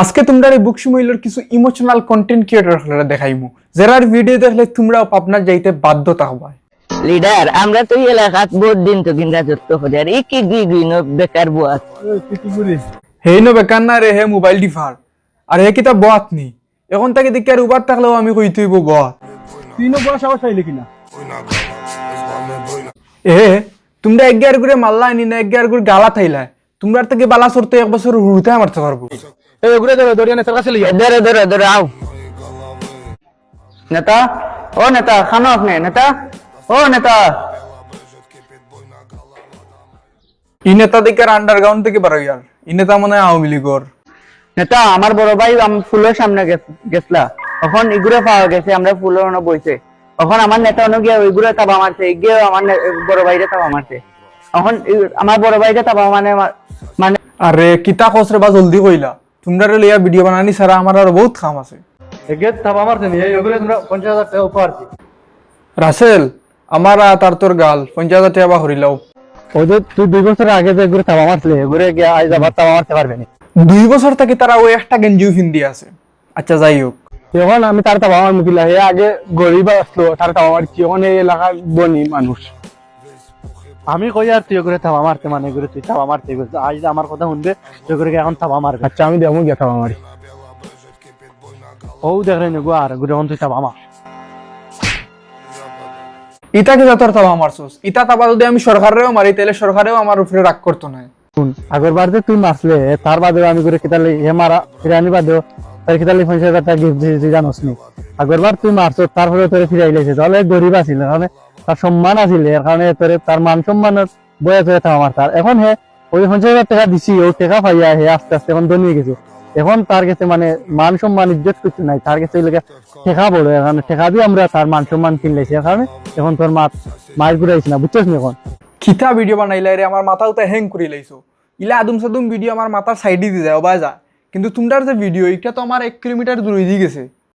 আজকে তোমরা এই বুকসি মহিলার কিছু ইমোশনাল কন্টেন্ট ক্রিয়েটর দেখাইমু যারার ভিডিও দেখলে তোমরাও পাবনা যাইতে বাধ্যতা হবাই। লিডার আমরা তো এলাকাত বহুত দিন তো কিনা যত হতে আর কি গুইন বেকার বুয়াত হেই নো বেকার না রে, হে মোবাইল ডিফার আর হে কিতা বাত নি এখন তাকে দেখি আর উবার থাকলেও আমি কই তুইব বাত তুই নো বড় সাহস চাইলে কিনা এ তোমরা 11 করে মাল্লা নি না 11 করে গালা থাইলা তোমরা থেকে বালা সরতে এক বছর হুড়তে মারতে পারবো। এই ঘুরে ধরে দরিয়ানে সরকার চলে যা ধরে ধরে ধরে আও নেতা ও নেতা খানো আপনি নেতা ও নেতা ই নেতা দেখে আন্ডারগ্রাউন্ড থেকে বারো ইয়ার ই নেতা মনে হয় আওয়ামী লীগর নেতা আমার বড় ভাই ফুলের সামনে গেছলা এখন ইগুরে পাওয়া গেছে আমরা ফুলের ওনা বইছে এখন আমার নেতা অন্য গিয়ে ওইগুলো তাবা মারছে গিয়ে আমার বড় ভাইরে তাবা মারছে এখন আমার বড় ভাইরে তাবা মানে মানে আরে কিতা খসরে বা জলদি কইলা তোমরা লিয়া ভিডিও বানানি সারা আমার আর বহুত কাম আছে। এগে থাবা মারতে নি এগুলো তোমরা 50,000 টাকা উপহার দি রাসেল আমার তার তোর গাল 50,000 টাকা বা হরিলাও ও যে তুই 2 বছর আগে যে ঘুরে থাবা মারছিলে ঘুরে গিয়ে আজ আবার থাবা মারতে পারবে না 2 বছর থেকে তারা ওই একটা গেঞ্জিও ফিন্দি আছে। আচ্ছা যাই হোক এখন আমি তার থাবা মার মুখিলা হে আগে গরিব আসলো তার থাবা মারছি এখন এই এলাকার বনি মানুষ আমি কই আর তুই ঘুরে থাবা মারতে মানে ঘুরে তুই থাবা মারতে গেছিস আজ আমার কথা শুনবে তুই ঘুরে এখন থাবা মারবে আচ্ছা আমি দেবো গিয়ে থাবা মারি ও দেখলেন গো আর ঘুরে এখন তুই থাবা মার ইতাকে যতর তাবা মারছস ইতা তাবা যদি আমি সরকারেও মারি তাহলে সরকারেও আমার উপরে রাগ করতো না। শুন আগের বার যে তুই মারলে তার বাদে আমি করে কিতালে হে মারা ফিরানি বাদেও তার কিতালে 50,000 টাকা গিফট দিয়েছি জানোস নি আগের বার তুই মারছ তারপরে তোরে ফিরাইলেছে তাহলে গরিব আছিল মানে তার সম্মান আছিল এর কারণে তোরে তার মান সম্মানের বয়া তোরে থামা মার তার এখন হে ওই 50,000 টাকা দিছি ও টাকা পাইয়া হে আস্তে আস্তে এখন ধনী গেছে এখন তার কাছে মানে মান সম্মান ইজ্জত কিছু নাই তার কাছে এলাকা ঠেকা বড় এখানে ঠেকা দিয়ে আমরা তার মান সম্মান কিনলেছি এর কারণে এখন তোর মায়ের ঘুরাইছি না বুঝছিস না এখন খিতা ভিডিও বানাইলে রে আমার মাথাও তো হ্যাং করে লাইছো ইলা আদম সাদুম ভিডিও আমার মাথার সাইডে দিয়ে যায় যা কিন্তু তোমরার যে ভিডিও এটা তো আমার 1 কিলোমিটার দূরে দিয়ে গেছে।